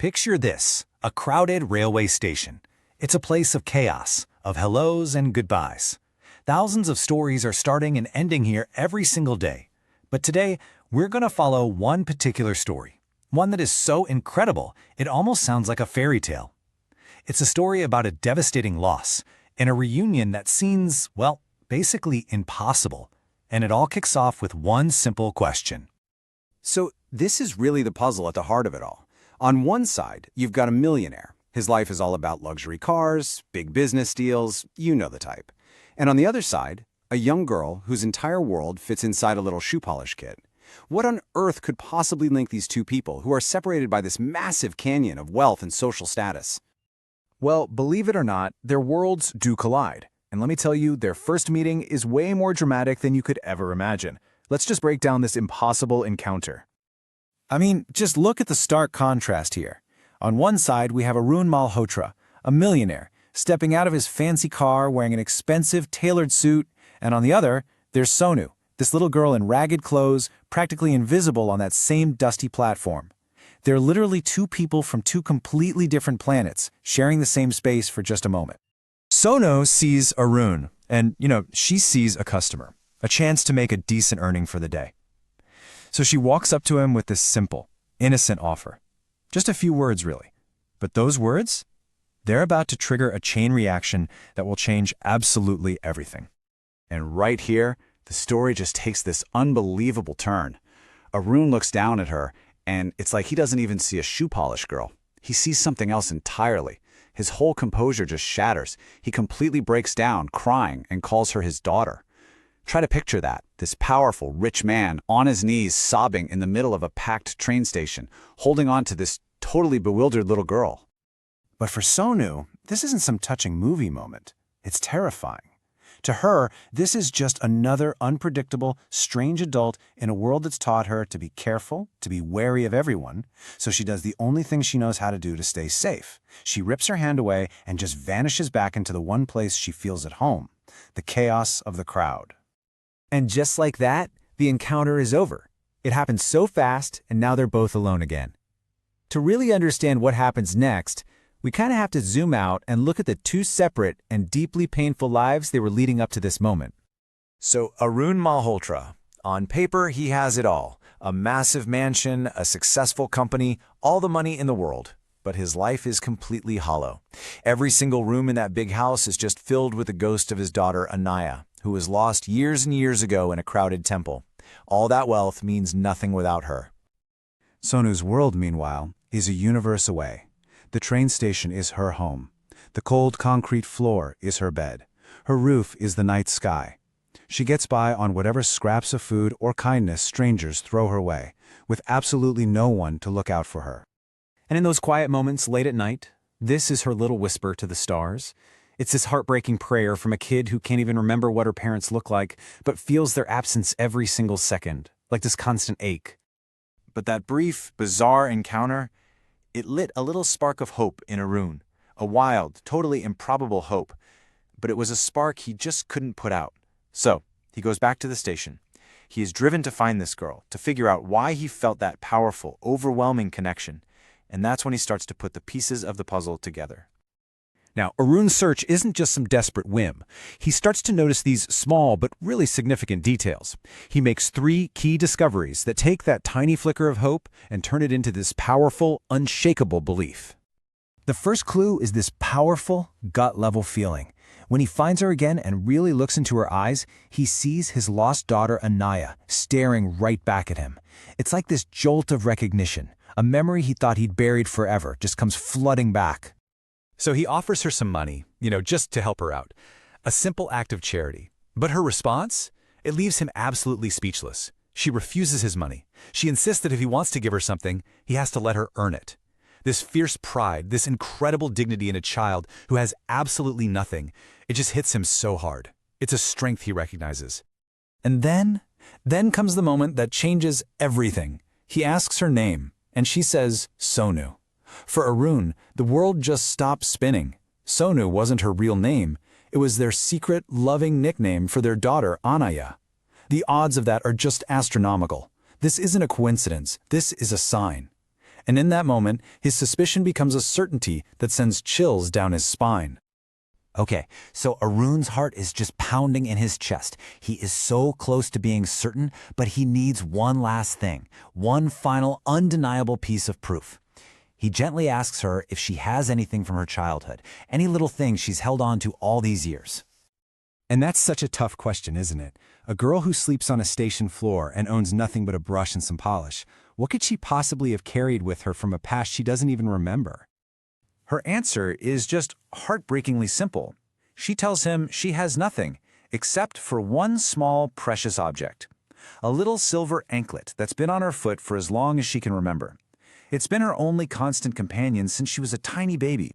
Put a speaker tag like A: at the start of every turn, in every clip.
A: Picture this, a crowded railway station. It's a place of chaos, of hellos and goodbyes. Thousands of stories are starting and ending here every single day. But today, we're going to follow one particular story. One that is so incredible, it almost sounds like a fairy tale. It's a story about a devastating loss, and a reunion that seems, well, basically impossible. And it all kicks off with one simple question.
B: So this is really the puzzle at the heart of it all. On one side, you've got a millionaire. His life is all about luxury cars, big business deals, you know the type. And on the other side, a young girl whose entire world fits inside a little shoe polish kit. What on earth could possibly link these two people who are separated by this massive canyon of wealth and social status?
C: Well, believe it or not, their worlds do collide. And let me tell you, their first meeting is way more dramatic than you could ever imagine. Let's just break down this impossible encounter. I mean, just look at the stark contrast here. On one side, we have Arun Malhotra, a millionaire, stepping out of his fancy car wearing an expensive tailored suit, and on the other, there's Sonu, this little girl in ragged clothes, practically invisible on that same dusty platform. They're literally two people from two completely different planets, sharing the same space for just a moment.
D: Sonu sees Arun, and, she sees a customer, a chance to make a decent earning for the day. So she walks up to him with this simple, innocent offer. Just a few words, really. But those words, they're about to trigger a chain reaction that will change absolutely everything.
B: And right here, the story just takes this unbelievable turn. Arun looks down at her, and it's like he doesn't even see a shoe polish girl. He sees something else entirely. His whole composure just shatters. He completely breaks down, crying, and calls her his daughter. Try to picture that, this powerful, rich man on his knees sobbing in the middle of a packed train station, holding on to this totally bewildered little girl.
C: But for Sonu, this isn't some touching movie moment. It's terrifying. To her, this is just another unpredictable, strange adult in a world that's taught her to be careful, to be wary of everyone, so she does the only thing she knows how to do to stay safe. She rips her hand away and just vanishes back into the one place she feels at home, the chaos of the crowd.
E: And just like that, the encounter is over. It happens so fast, and now they're both alone again. To really understand what happens next, we kind of have to zoom out and look at the two separate and deeply painful lives they were leading up to this moment.
D: So Arun Malhotra, on paper he has it all. A massive mansion, a successful company, all the money in the world. But his life is completely hollow. Every single room in that big house is just filled with the ghost of his daughter Anaya, who was lost years and years ago in a crowded temple. All that wealth means nothing without her.
C: Sonu's world, meanwhile, is a universe away. The train station is her home. The cold concrete floor is her bed. Her roof is the night sky. She gets by on whatever scraps of food or kindness strangers throw her way, with absolutely no one to look out for her.
E: And in those quiet moments late at night, this is her little whisper to the stars. It's this heartbreaking prayer from a kid who can't even remember what her parents look like, but feels their absence every single second, like this constant ache.
D: But that brief, bizarre encounter, it lit a little spark of hope in Arun, a wild, totally improbable hope. But it was a spark he just couldn't put out. So, he goes back to the station. He is driven to find this girl, to figure out why he felt that powerful, overwhelming connection. And that's when he starts to put the pieces of the puzzle together.
A: Now, Arun's search isn't just some desperate whim. He starts to notice these small but really significant details. He makes 3 key discoveries that take that tiny flicker of hope and turn it into this powerful, unshakable belief. The first clue is this powerful, gut-level feeling. When he finds her again and really looks into her eyes, he sees his lost daughter Anaya staring right back at him. It's like this jolt of recognition. A memory he thought he'd buried forever just comes flooding back.
F: So he offers her some money, just to help her out. A simple act of charity. But her response? It leaves him absolutely speechless. She refuses his money. She insists that if he wants to give her something, he has to let her earn it. This fierce pride, this incredible dignity in a child who has absolutely nothing, it just hits him so hard. It's a strength he recognizes.
A: And then comes the moment that changes everything. He asks her name, and she says Sonu. For Arun, the world just stopped spinning. Sonu wasn't her real name. It was their secret, loving nickname for their daughter, Anaya. The odds of that are just astronomical. This isn't a coincidence. This is a sign.
C: And in that moment, his suspicion becomes a certainty that sends chills down his spine.
E: Okay, so Arun's heart is just pounding in his chest. He is so close to being certain, but he needs one last thing, one final undeniable piece of proof. He gently asks her if she has anything from her childhood, any little thing she's held on to all these years.
A: And that's such a tough question, isn't it? A girl who sleeps on a station floor and owns nothing but a brush and some polish. What could she possibly have carried with her from a past she doesn't even remember?
C: Her answer is just heartbreakingly simple. She tells him she has nothing, except for one small, precious object. A little silver anklet that's been on her foot for as long as she can remember. It's been her only constant companion since she was a tiny baby.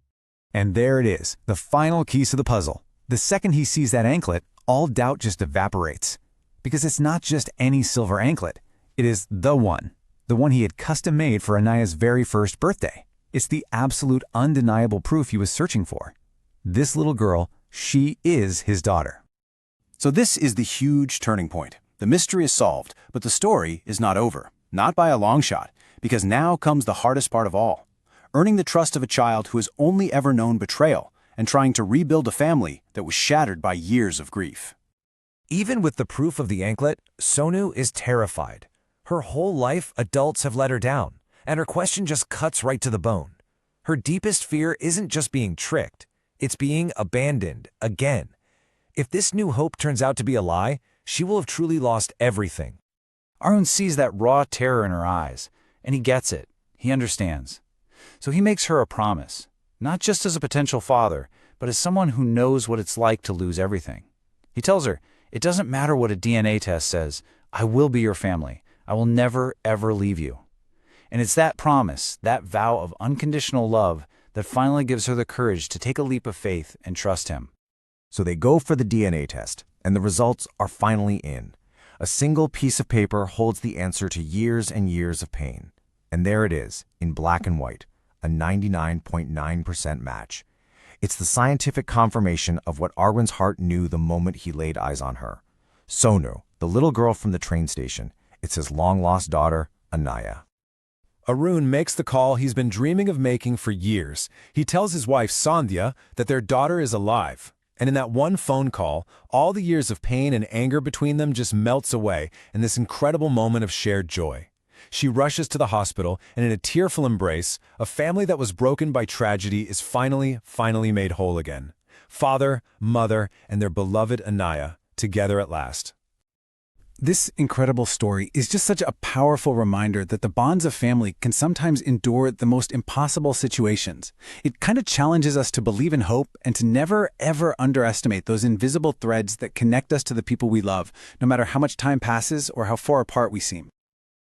E: And there it is, the final piece of the puzzle. The second he sees that anklet, all doubt just evaporates. Because it's not just any silver anklet. It is the one he had custom made for Anaya's very first birthday. It's the absolute undeniable proof he was searching for. This little girl, she is his daughter.
G: So this is the huge turning point. The mystery is solved, but the story is not over. Not by a long shot, because now comes the hardest part of all. Earning the trust of a child who has only ever known betrayal and trying to rebuild a family that was shattered by years of grief.
H: Even with the proof of the anklet, Sonu is terrified. Her whole life, adults have let her down, and her question just cuts right to the bone. Her deepest fear isn't just being tricked, it's being abandoned again. If this new hope turns out to be a lie, she will have truly lost everything.
B: Arun sees that raw terror in her eyes, and he gets it. He understands. So he makes her a promise, not just as a potential father, but as someone who knows what it's like to lose everything. He tells her, it doesn't matter what a DNA test says, I will be your family. I will never, ever leave you. And it's that promise, that vow of unconditional love, that finally gives her the courage to take a leap of faith and trust him.
C: So they go for the DNA test, and the results are finally in. A single piece of paper holds the answer to years and years of pain. And there it is, in black and white, a 99.9% match. It's the scientific confirmation of what Arun's heart knew the moment he laid eyes on her. Sonu, the little girl from the train station, it's his long-lost daughter, Anaya.
A: Arun makes the call he's been dreaming of making for years. He tells his wife, Sandhya, that their daughter is alive. And in that one phone call, all the years of pain and anger between them just melts away in this incredible moment of shared joy. She rushes to the hospital, and in a tearful embrace, a family that was broken by tragedy is finally made whole again. Father, mother, and their beloved Anaya, together at last. This incredible story is just such a powerful reminder that the bonds of family can sometimes endure the most impossible situations. It kind of challenges us to believe in hope and to never, ever underestimate those invisible threads that connect us to the people we love, no matter how much time passes or how far apart we seem.